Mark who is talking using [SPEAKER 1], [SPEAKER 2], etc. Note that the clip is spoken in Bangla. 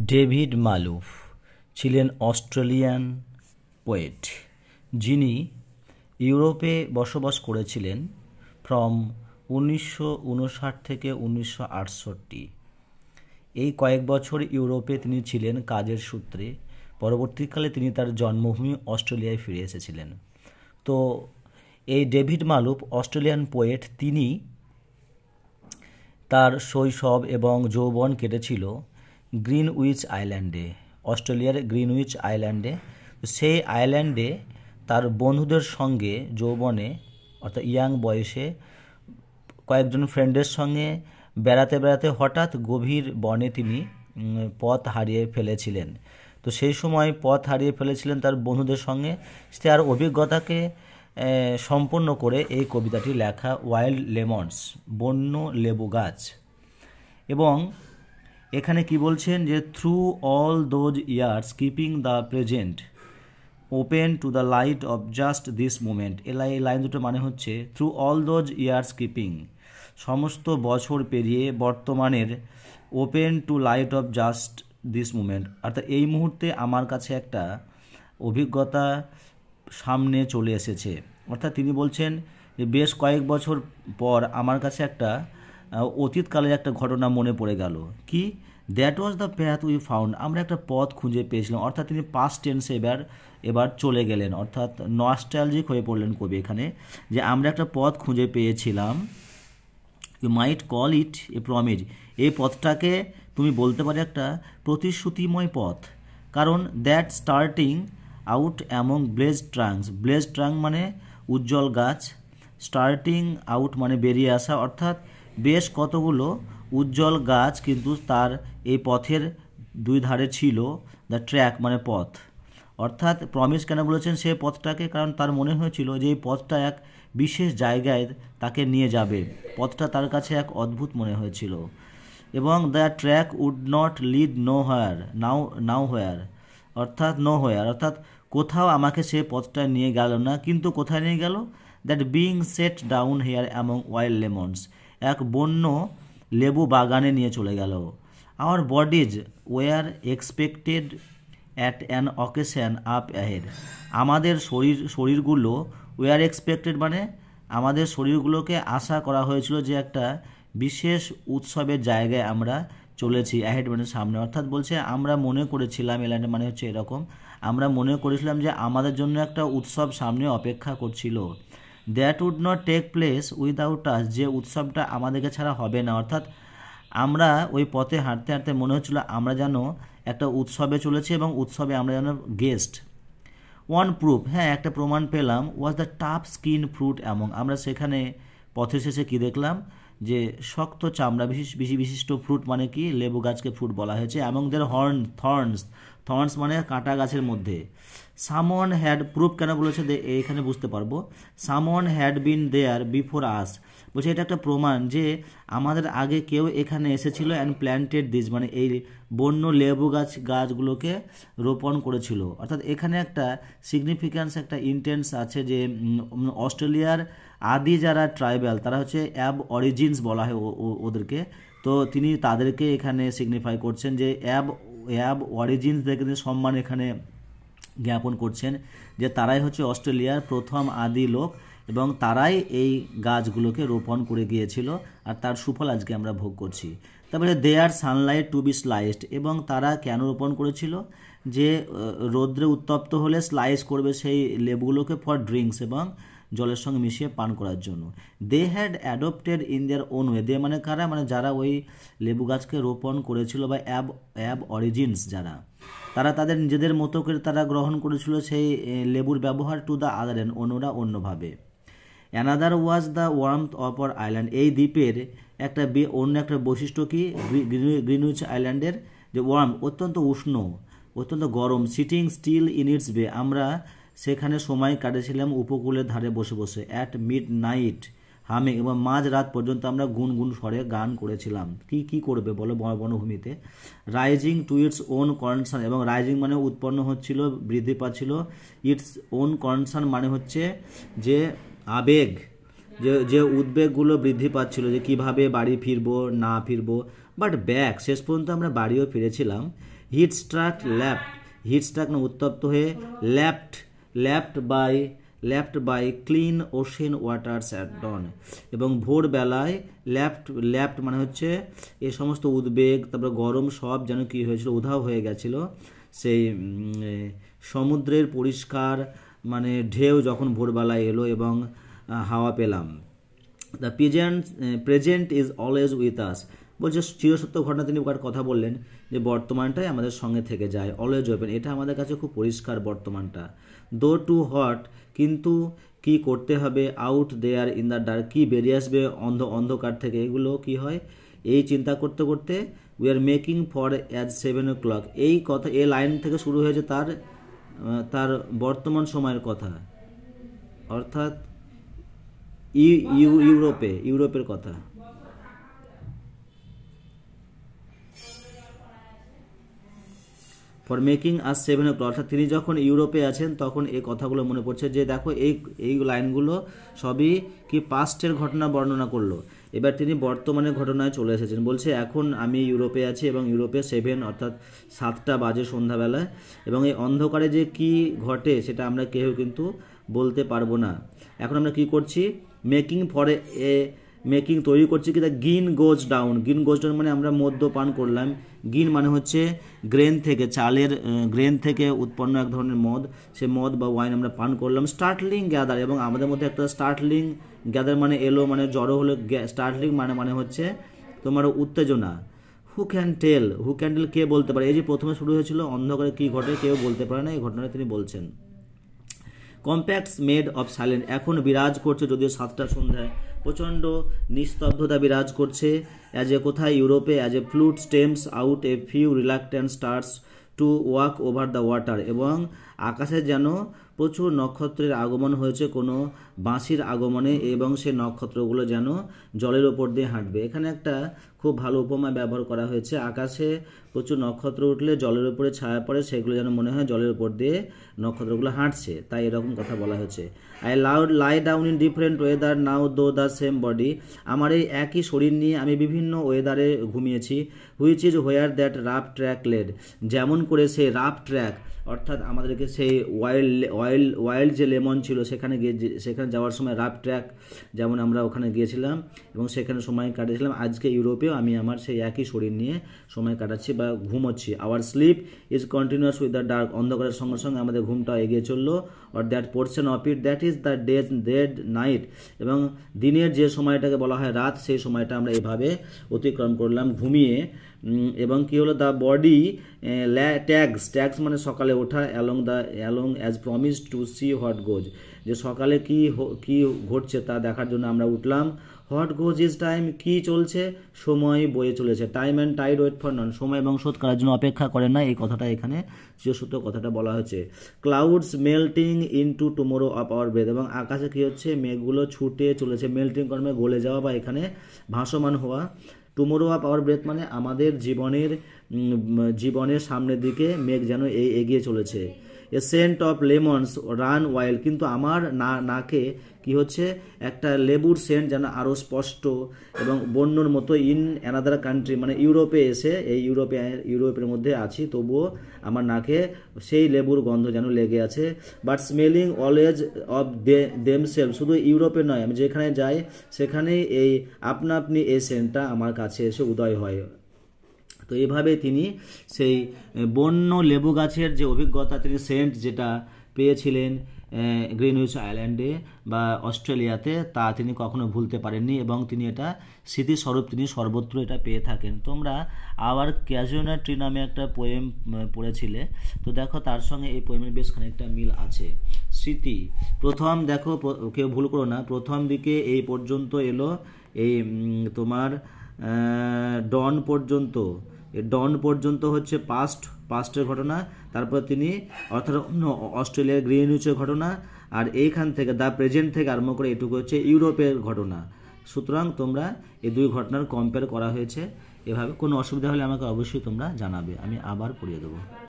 [SPEAKER 1] ডেভিড মালুফ ছিলেন অস্ট্রেলিয়ান পোয়েট, যিনি ইউরোপে বসবাস করেছিলেন ফ্রম 1959 থেকে 1968। এই কয়েক বছর ইউরোপে তিনি ছিলেন কাজের সূত্রে। পরবর্তীকালে তিনি তার জন্মভূমি অস্ট্রেলিয়ায় ফিরে এসেছিলেন। তো এই ডেভিড মালুফ অস্ট্রেলিয়ান পোয়েট, তিনি তার শৈশব এবং যৌবন কেটেছিল গ্রিনউইচ আইল্যান্ডে, অস্ট্রেলিয়ার গ্রিনউইচ আইল্যান্ডে। সেই আইল্যান্ডে তার বন্ধুদের সঙ্গে যৌবনে অর্থাৎ ইয়াং বয়সে কয়েকজন ফ্রেন্ডের সঙ্গে বেড়াতে বেড়াতে হঠাৎ গভীর বনে তিনি পথ হারিয়ে ফেলেছিলেন। তো সেই সময় পথ হারিয়ে ফেলেছিলেন তার বন্ধুদের সঙ্গে। তার অভিজ্ঞতাকে সম্পন্ন করে এই কবিতাটি লেখা, ওয়াইল্ড লেমন্স, বন্য লেবু গাছ। এবং এখানে কি বলছেন যে through all those years keeping the present open to the light off just this moment. এই লাইন দুটো মানে হচ্ছে through all those years keeping, সমস্ত বছর পেরিয়ে বর্তমানের, open to light off just this moment, অর্থাৎ এই মুহূর্তে আমার কাছে একটা অভিজ্ঞতা সামনে চলে এসেছে। অর্থাৎ তিনি বলছেন যে বেশ কয়েক বছর পর আমার কাছে একটা অতীতকালের একটা ঘটনা মনে পড়ে গেল। কি? That was the path we found, আমরা একটা পথ খুঁজে পেয়েছিলাম। অর্থাৎ তিনি পাস্ট টেন্সে এবার চলে গেলেন, অর্থাৎ নস্টালজিক হয়ে পড়লেন কবি এখানে, যে আমরা একটা পথ খুঁজে পেয়েছিলাম। You might call it a promise, এই পথটাকে তুমি বলতে পারো একটা প্রতিশ্রুতিময় পথ। কারণ that starting out among blazed trunks, blazed trunk মানে উজ্জ্বল গাছ, স্টার্টিং আউট মানে বেরিয়ে আসা, অর্থাৎ বেশ কতগুলো উজ্জ্বল গাছ কিন্তু তার এই পথের দুই ধারে ছিল। দ্য ট্র্যাক মানে পথ, অর্থাৎ প্রমিস কেন বলেছেন সে পথটাকে? কারণ তার মনে হয়েছিল যে এই পথটা এক বিশেষ জায়গায় তাকে নিয়ে যাবে। পথটা তার কাছে এক অদ্ভুত মনে হয়েছিল। এবং the track would not lead nowhere, অর্থাৎ কোথাও আমাকে সে পথটা নিয়ে গেল না, কিন্তু কোথায় নিয়ে গেল? That being set down here among wild lemons, এক বন্য লেবু বাগানে নিয়ে চলে গেল। Our bodies were expected at an occasion up ahead, আমাদের শরীরগুলো ওয়ার এক্সপেক্টেড মানে আমাদের শরীরগুলোকে আশা করা হয়েছিল যে একটা বিশেষ উৎসবের জায়গায় আমরা চলেছি। অ্যাহেড মানে সামনে, অর্থাৎ বলছে আমরা মনে করেছিলাম, এলাইনটা মানে হচ্ছে এরকম, আমরা মনে করেছিলাম যে আমাদের জন্য একটা উৎসব সামনে অপেক্ষা করছিল। That would not take place without us, যে উৎসবটা আমাদেরকে ছাড়া হবে না। অর্থাৎ আমরা ওই পথে হাঁটতে হাঁটতে মনে হচ্ছিল আমরা যেন একটা উৎসবে চলেছি এবং উৎসবে আমরা যেন গেস্ট। ওয়ান প্রুফ, হ্যাঁ একটা প্রমাণ পেলাম, was the tough skin fruit among, আমরা সেখানে পথের শেষে কী দেখলাম? যে শক্ত চামড়া বিশিষ্ট ফ্রুট মানে কি? লেবু গাছকে ফ্রুট বলা হয়েছে। অ্যামং দের থর্নস মানে কাঁটা গাছের মধ্যে। সামওয়ান হ্যাড, প্রুফ কেন বলেছে এখানে বুঝতে পারবো। Someone had been there before us, বলছে এটা একটা প্রমাণ যে আমাদের আগে কেউ এখানে এসেছিল অ্যান্ড প্ল্যান্টেড দিস, মানে এই বন্য লেবু গাছগুলোকে রোপণ করেছিল। অর্থাৎ এখানে একটা সিগনিফিক্যান্স, একটা ইন্টেন্স আছে যে অস্ট্রেলিয়ার আদি যারা ট্রাইবাল তারা হচ্ছে অ্যাব অরিজিনস বলা হয় ওদেরকে। তো তিনি তাদেরকে এখানে সিগনিফাই করছেন যে অ্যাব অরিজিনসদেরকে সম্মান এখানে জ্ঞাপন করছেন যে তারাই হচ্ছে অস্ট্রেলিয়ার প্রথম আদি লোক এবং তারাই এই গাছগুলোকে রোপণ করে গিয়েছিল, আর তার সুফল আজকে আমরা ভোগ করছি। তারপরে দে আর সানলাইট টু বি স্লাইসড, এবং তারা কেন রোপণ করেছিল? যে রৌদ্রে উত্তপ্ত হলে স্লাইস করবে সেই লেবুগুলোকে ফর ড্রিঙ্কস, এবং জলের সঙ্গে মিশিয়ে পান করার জন্য। They had adopted in their own way, they মানে কারা? মানে যারা ওই লেবু গাছকে রোপণ করেছিল বা অ্যাব অরিজিনস যারা, তারা তাদের নিজেদের মতো করে তারা গ্রহণ করেছিল সেই লেবুর ব্যবহার। টু দ্য আদার এন্ড, অন্যরা অন্যভাবে। Another was the warmth of our island, এই দ্বীপের অন্য একটা বৈশিষ্ট্য কি? গ্রিনউইচ আইল্যান্ডের যে ওয়ার্ম, অত্যন্ত উষ্ণ, অত্যন্ত গরম। সিটিং স্টিল ইন ইটস বে, আমরা সেখানে সময় কাটেছিলাম উপকূলের ধারে বসে বসে। অ্যাট মিড নাইট হামিং, এবং মাঝ রাত পর্যন্ত আমরা গুনগুন স্বরে গান করেছিলাম। কি করবে বলো বনভূমিতে। Rising to its own concern, এবং রাইজিং মানে উৎপন্ন হচ্ছিল, বৃদ্ধি পাচ্ছিল। ইটস ওন কনসার্ন মানে হচ্ছে যে আবেগ, যে উদ্বেগগুলো বৃদ্ধি পাচ্ছিল যে কিভাবে বাড়ি ফিরবো না ফিরবো। বাট ব্যাক, শেষ পর্যন্ত আমরা বাড়িও ফিরেছিলাম। Heat struck lapped, heat struck না উত্তপ্ত হয়ে, lapped by clean ocean waters at dawn, এবং ভোরবেলায় ল্যাপ্ট মানে হচ্ছে এই সমস্ত উদ্বেগ, তারপরে গরম সব যেন কি হয়েছিল, উধাও হয়ে গেছিল সেই সমুদ্রের পরিষ্কার মানে ঢেউ যখন ভোরবেলায় এলো এবং হাওয়া পেলাম। The present is always with us, বলছে চিরসত্য ঘটনা তিনি কথা বললেন যে বর্তমানটাই আমাদের সঙ্গে থেকে যায়, অলওয়েজ ওপেন, এটা আমাদের কাছে খুব পরিষ্কার বর্তমানটা। দো টু হট, কিন্তু কি করতে হবে, out there in the dark, কি বেরিয়ে আসবে অন্ধকার থেকে, এগুলো কি হয় এই চিন্তা করতে করতে we are making for as 7 o'clock, এই কথা এই লাইন থেকে শুরু হয়েছে তার বর্তমান সময়ের কথা, অর্থাৎ ইউরোপের কথা। ফর মেকিং আস 7 o'clock, অর্থাৎ তিনি যখন ইউরোপে আছেন তখন এই কথাগুলো মনে পড়ছে যে দেখো এই লাইনগুলো সবই কি পাস্টের ঘটনা বর্ণনা করলো, এবার তিনি বর্তমানের ঘটনায় চলে এসেছেন। বলছে এখন আমি ইউরোপে আছি এবং ইউরোপে 7 অর্থাৎ 7টা বাজে সন্ধ্যাবেলায়, এবং এই অন্ধকারে যে কি ঘটে সেটা আমরা কেউ কিন্তু বলতে পারবো না। এখন আমরা কি করছি, মেকিং তৈরি করছি কি, গিন গোজ ডাউন মানে আমরা মদ্য পান করলাম। গিন মানে হচ্ছে গ্রেন থেকে, চালের গ্রেন থেকে উৎপন্ন এক ধরনের মদ, সে মদ বা ওয়াইন আমরা পান করলাম। স্টার্টলিং গ্যাদার, এবং আমাদের মধ্যে একটা স্টার্টলিং গ্যাদার মানে এলো, মানে জড়ো হলো। স্টার্টলিং মানে হচ্ছে তোমার উত্তেজনা। হু ক্যান টেল কে বলতে পারে, এই যে প্রথমে শুরু হয়েছিল অন্ধকারে কি ঘটে কেউ বলতে পারে না, এই ঘটনাটা তিনি বলছেন। কম্প্যাক্টস মেড অফ সাইলেন্ট, এখন বিরাজ করছে যদিও 7টা সন্ধ্যায় প্রচণ্ড নিস্তব্ধতা বিরাজ করছে। অ্যাজ এ কোথায়, ইউরোপে, as a flute stems out a few reluctant stars to walk over the water, এবং আকাশে যেন প্রচুর নক্ষত্রের আগমন হয়েছে কোনো বাঁশির আগমনে, এবং সে নক্ষত্রগুলো যেন জলের ওপর দিয়ে হাঁটবে। এখানে একটা খুব ভালো উপমা ব্যবহার করা হয়েছে, আকাশে প্রচুর নক্ষত্র উঠলে জলের উপরে ছায়া পড়ে, সেগুলো যেন মনে হয় জলের উপর দিয়ে নক্ষত্রগুলো হাঁটছে, তাই এরকম কথা বলা হয়েছে। I lie down in different weather now though the same body, আমার এই একই শরীর নিয়ে আমি বিভিন্ন ওয়েদারে ঘুমিয়েছি। Which is where that rough track led, যেমন করে সেই রাফ ট্র্যাক অর্থাৎ আমাদেরকে সেই ওয়াইল্ড যে লেমন ছিল সেখানে যাওয়ার সময় রাফ ট্র্যাক, যেমন আমরা ওখানে গিয়েছিলাম এবং সেখানে সময় কাটিয়েছিলাম, আজকে ইউরোপেও আমি আমার সেই একই শরীর নিয়ে সময় কাটাচ্ছি বা ঘুমোচ্ছি। Our sleep is continuous with the dark, অন্ধকারের সঙ্গে সঙ্গে আমাদের ঘুমটা এগিয়ে চললো। Or that portion of it that is the dead night, এবং দিনের যে সময়টাকে বলা হয় রাত, সেই সময়টা আমরা এভাবে অতিক্রম করলাম ঘুমিয়ে। এবং কি হলো, দ্য বডি ট্যাগস মানে সকালে ওঠা, along as promise to see what goes, যে সকালে কি ঘটছে তা দেখার জন্য আমরা উঠলাম। হোয়াট গোজ ইজ টাইম, কি চলছে, সময় বয়ে চলেছে। Time and tide wait for none, সময় এবং স্রোত কারার জন্য অপেক্ষা করে না, এই কথাটা এখানে চিরসত্য কথাটা বলা হয়েছে। Clouds melting into tomorrow of our breath, এবং আকাশে কি হচ্ছে, মেঘগুলো ছুটে চলেছে, মেল্টিং কর্মে গলে যাওয়া বা এখানে ভাসমান হওয়া। টুমোরো অফ আওয়ার ব্রেথ মানে আমাদের জীবনের সামনের দিকে মেঘ যেন এগিয়ে চলেছে। এ Saint of lemons run wild, কিন্তু আমার নাকে কি হচ্ছে, একটা লেবুর সেন্ট যেন আরও স্পষ্ট এবং বন্যর মতো। ইন অ্যানাদার কান্ট্রি মানে ইউরোপে এসে, এই ইউরোপের মধ্যে আছি তবুও আমার নাকে সেই লেবুর গন্ধ যেন লেগে আছে। But smelling always of themselves, শুধু ইউরোপে নয়, আমি যেখানে যাই সেখানেই এই আপনা আপনি এই সেন্টটা আমার কাছে এসে উদয় হয়। তো এইভাবে তিনি সেই বন্য লেবু গাছের যে অভিজ্ঞতা, তিনি সেন্ট যেটা পেয়েছিলেন গ্রিনউইচ আইল্যান্ডে বা অস্ট্রেলিয়াতে, তা তিনি কখনো ভুলতে পারেননি, এবং তিনি এটা স্মৃতিস্বরূপ তিনি সর্বত্র এটা পেয়ে থাকেন। তোমরা আওয়ার ক্যাজুয়াল ট্রি নামে একটা পোয়েম পড়েছিলে, তো দেখো তার সঙ্গে এই পোয়েমের বেশ খানিকটা মিল আছে। স্মৃতি প্রথম, দেখো কেউ ভুল করো না, প্রথম দিকে এই পর্যন্ত এলো এই তোমার ডন পর্যন্ত হচ্ছে পাস্টের ঘটনা, তারপর তিনি অর্থাৎ অস্ট্রেলিয়ার গ্রিনউইচের ঘটনা, আর এইখান থেকে দ্য প্রেজেন্ট থেকে আরম্ভ করে এটুকু হচ্ছে ইউরোপের ঘটনা। সুতরাং তোমরা এই দুই ঘটনার কম্পেয়ার করা হয়েছে এভাবে। কোনো অসুবিধা হলে আমাকে অবশ্যই তোমরা জানাবে, আমি আবার পড়িয়ে দেবো।